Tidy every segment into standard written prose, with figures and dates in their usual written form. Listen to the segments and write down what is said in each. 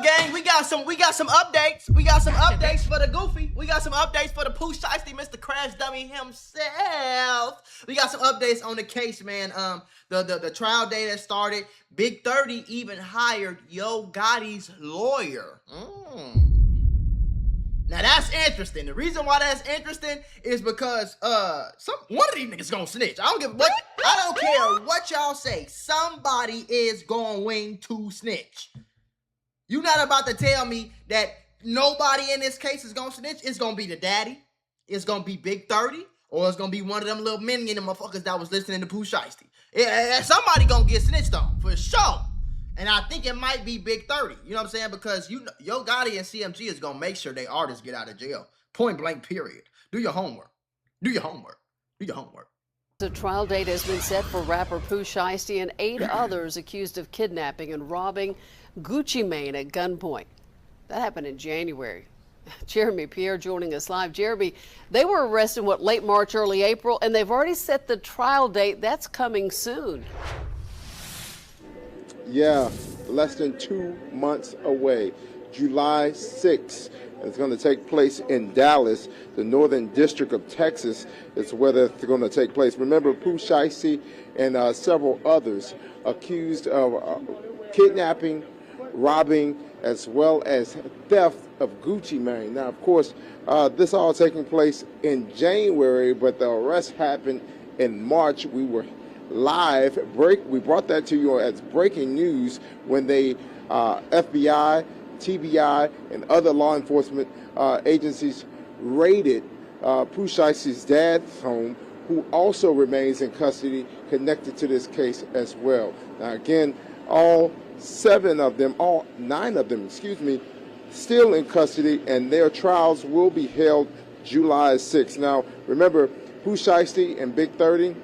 up, gang? We got some updates. We got some updates for the Goofy. We got some updates for the Pooh Shiesty, Mr. Crash Dummy himself. We got some updates on the case, man. The trial date has started. Big 30 even hired Yo Gotti's lawyer. Now that's interesting. The reason why that's interesting is because one of these niggas gonna snitch. I don't care what y'all say. Somebody is going to snitch. You not about to tell me that nobody in this case is gonna snitch. It's gonna be the daddy. It's gonna be Big 30, or it's gonna be one of them little minion motherfuckers that was listening to Pooh Shiesty. Somebody gonna get snitched on for sure. And I think it might be Big 30. You know what I'm saying? Because Yo Gotti and CMG is gonna make sure they artists get out of jail. Point blank, period. Do your homework. Do your homework. Do your homework. The trial date has been set for rapper Pooh Shiesty and 8 others accused of kidnapping and robbing Gucci Mane at gunpoint. That happened in January. Jeremy Pierre joining us live. Jeremy, they were arrested, late March, early April, and they've already set the trial date. That's coming soon. Yeah, less than 2 months away. July 6th. It's going to take place in Dallas. The Northern District of Texas is where it's going to take place. Remember, Pooh Shiesty and several others accused of kidnapping, robbing, as well as theft of Gucci Mane. Now, of course, this all taking place in January, but the arrest happened in March. We were live. We brought that to you as breaking news when they FBI, TBI, and other law enforcement agencies raided Pooh Shiesty's dad's home, who also remains in custody connected to this case as well. Now, again, all 9 of them, still in custody, and their trials will be held July 6th. Now, remember, Pooh Shiesty and Big 30,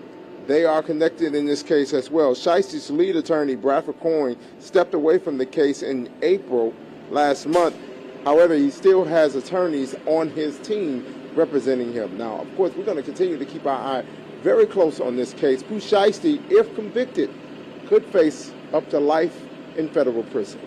they are connected in this case as well. Shiesty's lead attorney, Bradford Coyne, stepped away from the case in April last month. However, he still has attorneys on his team representing him. Now, of course, we're going to continue to keep our eye very close on this case. Pooh Shiesty, if convicted, could face up to life in federal prison.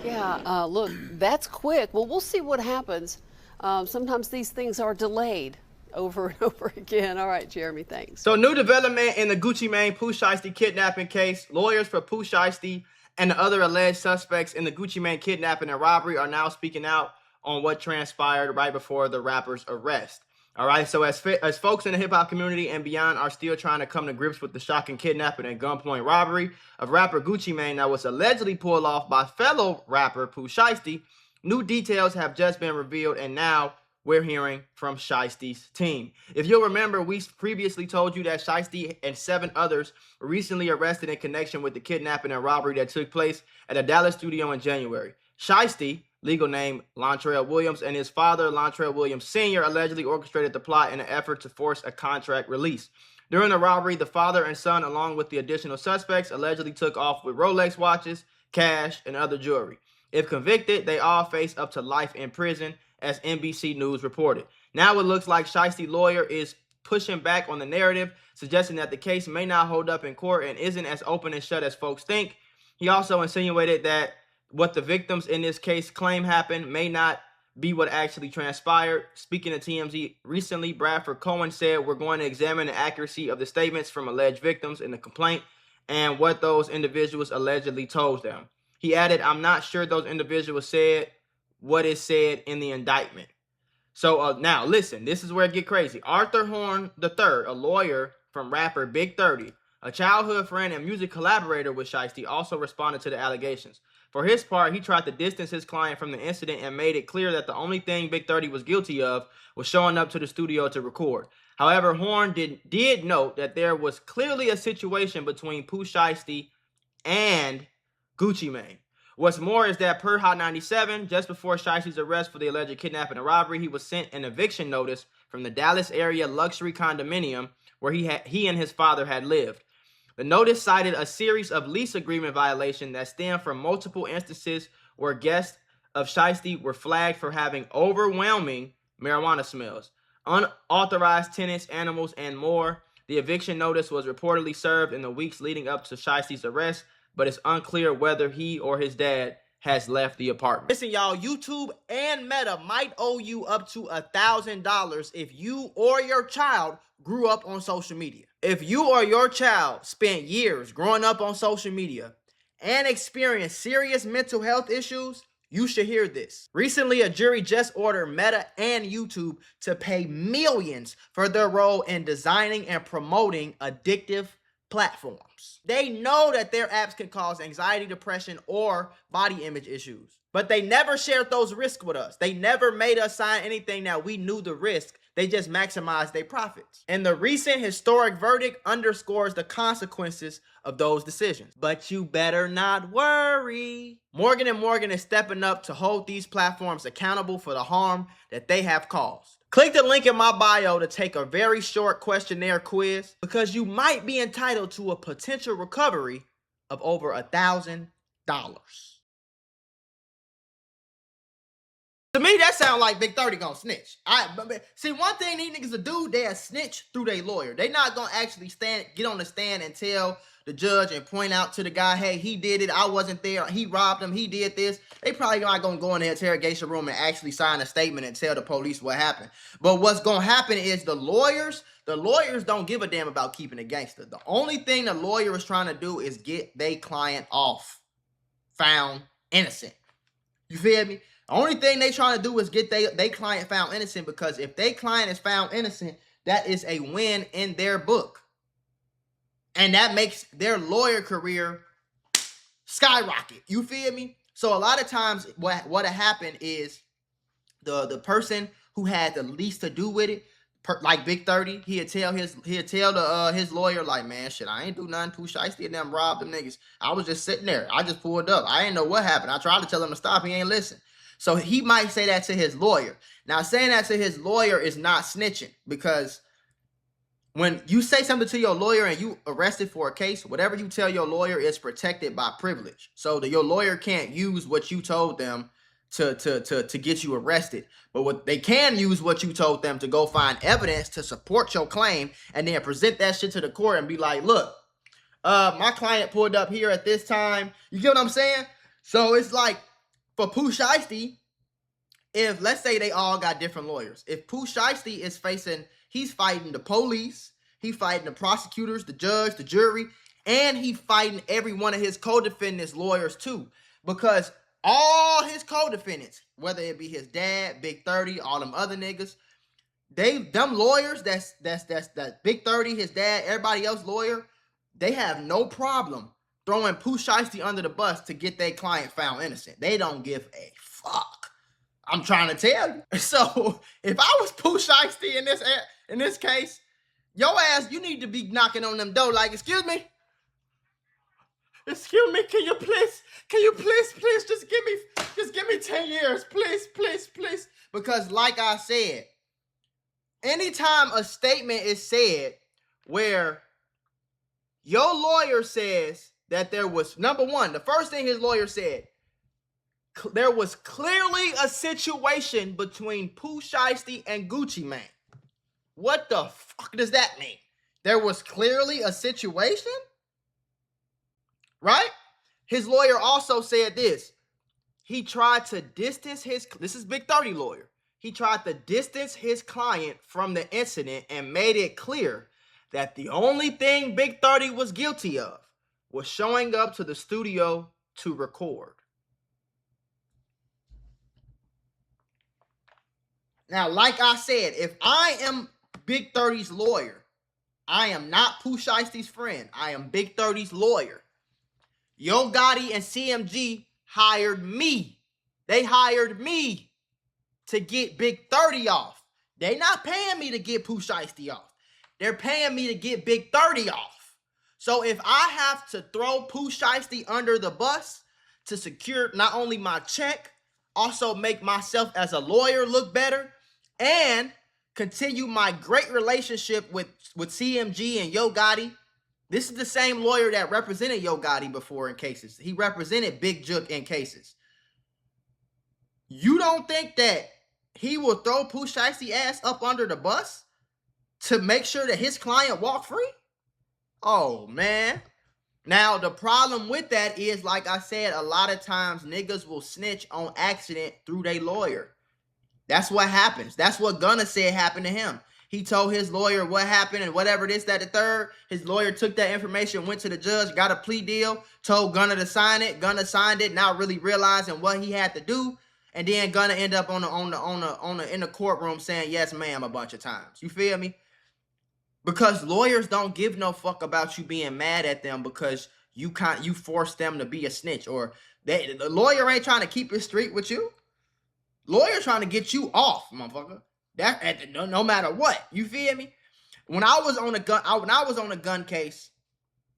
Yeah, look, that's quick. Well, we'll see what happens. Sometimes these things are delayed over and over again. All right, Jeremy, thanks. So, new development in the Gucci Mane Pooh Shiesty kidnapping case. Lawyers for Pooh Shiesty and the other alleged suspects in the Gucci Mane kidnapping and robbery are now speaking out on what transpired right before the rapper's arrest. All right, so as folks in the hip-hop community and beyond are still trying to come to grips with the shocking kidnapping and gunpoint robbery of rapper Gucci Mane that was allegedly pulled off by fellow rapper Pooh Shiesty, new details have just been revealed, and now we're hearing from Shiesty's team. If you'll remember, we previously told you that Shiesty and 7 others were recently arrested in connection with the kidnapping and robbery that took place at a Dallas studio in January. Shiesty, legal name Lontrell Williams, and his father, Lontrell Williams Sr., allegedly orchestrated the plot in an effort to force a contract release. During the robbery, the father and son, along with the additional suspects, allegedly took off with Rolex watches, cash, and other jewelry. If convicted, they all face up to life in prison, as NBC News reported. Now it looks like Shiesty's lawyer is pushing back on the narrative, suggesting that the case may not hold up in court and isn't as open and shut as folks think. He also insinuated that what the victims in this case claim happened may not be what actually transpired. Speaking to TMZ recently, Bradford Coyne said, "We're going to examine the accuracy of the statements from alleged victims in the complaint and what those individuals allegedly told them." He added, "I'm not sure those individuals said what is said in the indictment." So now listen, this is where it get crazy. Arthur Horn III, a lawyer from rapper Big 30, a childhood friend and music collaborator with Shiesty, also responded to the allegations. For his part, he tried to distance his client from the incident and made it clear that the only thing Big 30 was guilty of was showing up to the studio to record. However, Horn did note that there was clearly a situation between Pooh Shiesty and Gucci Mane. What's more is that per Hot 97, just before Shiesty's arrest for the alleged kidnapping and robbery, he was sent an eviction notice from the Dallas area luxury condominium where he and his father had lived. The notice cited a series of lease agreement violations that stem from multiple instances where guests of Shiesty were flagged for having overwhelming marijuana smells, unauthorized tenants, animals, and more. The eviction notice was reportedly served in the weeks leading up to Shiesty's arrest, but it's unclear whether he or his dad has left the apartment. Listen, y'all, YouTube and Meta might owe you up to $1,000 if you or your child grew up on social media. If you or your child spent years growing up on social media and experienced serious mental health issues, you should hear this. Recently, a jury just ordered Meta and YouTube to pay millions for their role in designing and promoting addictive platforms. They know that their apps can cause anxiety, depression, or body image issues, but they never shared those risks with us. They never made us sign anything that we knew the risk. They just maximized their profits. And the recent historic verdict underscores the consequences of those decisions. But you better not worry. Morgan & Morgan is stepping up to hold these platforms accountable for the harm that they have caused. Click the link in my bio to take a very short questionnaire quiz, because you might be entitled to a potential recovery of over $1,000. To me, that sound like Big 30 gonna snitch. See, one thing these niggas will do, they'll snitch through their lawyer. They not gonna actually get on the stand and tell the judge and point out to the guy, hey, he did it, I wasn't there, he robbed him, he did this. They probably not gonna go in the interrogation room and actually sign a statement and tell the police what happened. But what's gonna happen is the lawyers don't give a damn about keeping a gangster. The only thing the lawyer is trying to do is get their client off, found innocent. You feel me? The only thing they trying to do is get their client found innocent, because if their client is found innocent, that is a win in their book. And that makes their lawyer career skyrocket. You feel me? So a lot of times what happened is the person who had the least to do with it, like Big 30, he'd tell his lawyer, like, man, shit, I ain't do nothing. Pooh Shiesty and them robbed them niggas. I was just sitting there. I just pulled up. I ain't know what happened. I tried to tell him to stop. He ain't listen. So he might say that to his lawyer. Now, saying that to his lawyer is not snitching, because when you say something to your lawyer and you arrested for a case, whatever you tell your lawyer is protected by privilege. So that your lawyer can't use what you told them to get you arrested. But what they can use what you told them to go find evidence to support your claim, and then present that shit to the court and be like, look, my client pulled up here at this time. You get what I'm saying? So it's like, for Pooh Shiesty, if let's say they all got different lawyers, if Pooh Shiesty is he's fighting the police, he's fighting the prosecutors, the judge, the jury, and he's fighting every one of his co-defendants' lawyers too, because all his co-defendants, whether it be his dad, Big 30, all them other niggas, them lawyers, that's Big 30, his dad, everybody else lawyer, they have no problem throwing Pooh Shiesty under the bus to get their client found innocent. They don't give a fuck. I'm trying to tell you. So if I was Pooh Shiesty in this case, your ass, you need to be knocking on them door like, excuse me, can you please just give me 10 years, please. Because like I said, anytime a statement is said where your lawyer says that there was, number one, the first thing his lawyer said, there was clearly a situation between Pooh Shiesty and Gucci Mane. What the fuck does that mean? There was clearly a situation? Right? His lawyer also said this. He tried to distance this is Big 30 lawyer. He tried to distance his client from the incident and made it clear that the only thing Big 30 was guilty of was showing up to the studio to record. Now, like I said, if I am Big 30's lawyer, I am not Pooh Shiesty's friend. I am Big 30's lawyer. Yo Gotti and CMG hired me. They hired me to get Big 30 off. They not paying me to get Pooh Shiesty off. They're paying me to get Big 30 off. So if I have to throw Pooh Shiesty under the bus to secure not only my check, also make myself as a lawyer look better, and continue my great relationship with CMG and Yo Gotti. This is the same lawyer that represented Yo Gotti before in cases. He represented Big Jook in cases. You don't think that he will throw Pooh Shiesty ass up under the bus to make sure that his client walk free? Oh, man. Now, the problem with that is, like I said, a lot of times niggas will snitch on accident through their lawyer. That's what happens. That's what Gunna said happened to him. He told his lawyer what happened and whatever this, that, the third. His lawyer took that information, went to the judge, got a plea deal, told Gunna to sign it. Gunna signed it, not really realizing what he had to do. And then Gunna end up in the courtroom saying yes, ma'am, a bunch of times. You feel me? Because lawyers don't give no fuck about you being mad at them because you force them to be a snitch, or the lawyer ain't trying to keep it straight with you. Lawyer trying to get you off, motherfucker. No matter what. You feel me? When I was on a gun case,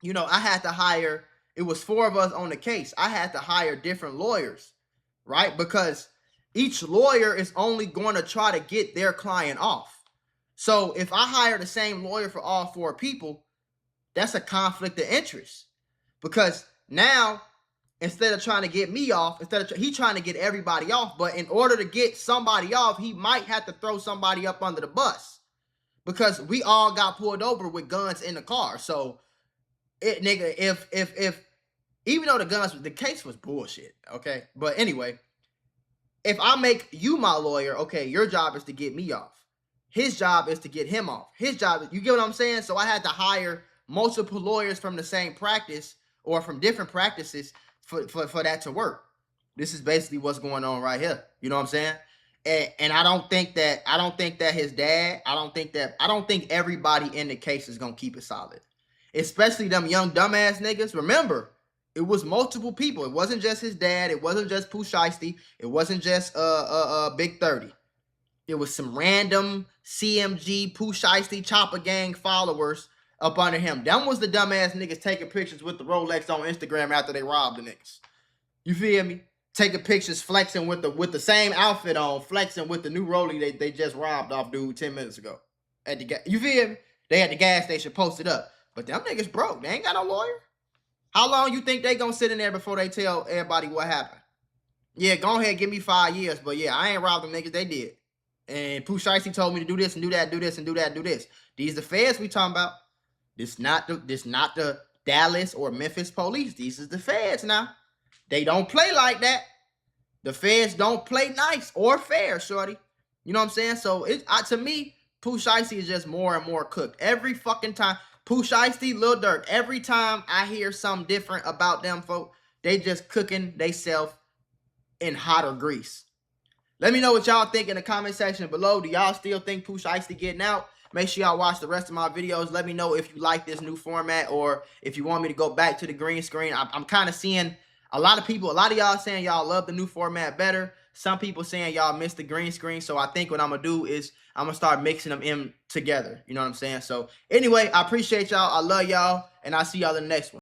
you know, I had to hire. It was 4 of us on the case. I had to hire different lawyers, right? Because each lawyer is only going to try to get their client off. So if I hire the same lawyer for all 4 people, that's a conflict of interest. Because now, instead of trying to get me off, he's trying to get everybody off. But in order to get somebody off, he might have to throw somebody up under the bus. Because we all got pulled over with guns in the car. So, nigga, if even though the case was bullshit, okay? But anyway, if I make you my lawyer, okay, your job is to get me off. His job is to get him off. His job, you get what I'm saying? So I had to hire multiple lawyers from the same practice or from different practices for that to work. This is basically what's going on right here. You know what I'm saying? And I don't think that his dad, I don't think everybody in the case is gonna keep it solid. Especially them young dumbass niggas. Remember, it was multiple people. It wasn't just his dad, it wasn't just Pooh Shiesty, it wasn't just Big 30. It was some random CMG Pooh Shiesty Chopper Gang followers up under him. Them was the dumbass niggas taking pictures with the Rolex on Instagram after they robbed the niggas. You feel me? Taking pictures, flexing with the same outfit on, flexing with the new Rollie they just robbed off dude 10 minutes ago. You feel me? They had the gas station posted up. But them niggas broke. They ain't got no lawyer. How long you think they gonna sit in there before they tell everybody what happened? Yeah, go ahead, give me 5 years. But yeah, I ain't robbed them niggas. They did. And Pooh Shiesty told me to do this and do that, do this and do that, do this. These the feds we talking about. This not the Dallas or Memphis police. These is the feds now. They don't play like that. The feds don't play nice or fair, shorty. You know what I'm saying? So to me, Pooh Shiesty is just more and more cooked. Every fucking time. Pooh Shiesty, Lil Durk, every time I hear something different about them folk, they just cooking theyself in hotter grease. Let me know what y'all think in the comment section below. Do y'all still think Pooh Shiesty getting out? Make sure y'all watch the rest of my videos. Let me know if you like this new format or if you want me to go back to the green screen. I'm kind of seeing a lot of y'all saying y'all love the new format better. Some people saying y'all miss the green screen. So I think what I'm going to do is I'm going to start mixing them in together. You know what I'm saying? So anyway, I appreciate y'all. I love y'all. And I'll see y'all in the next one.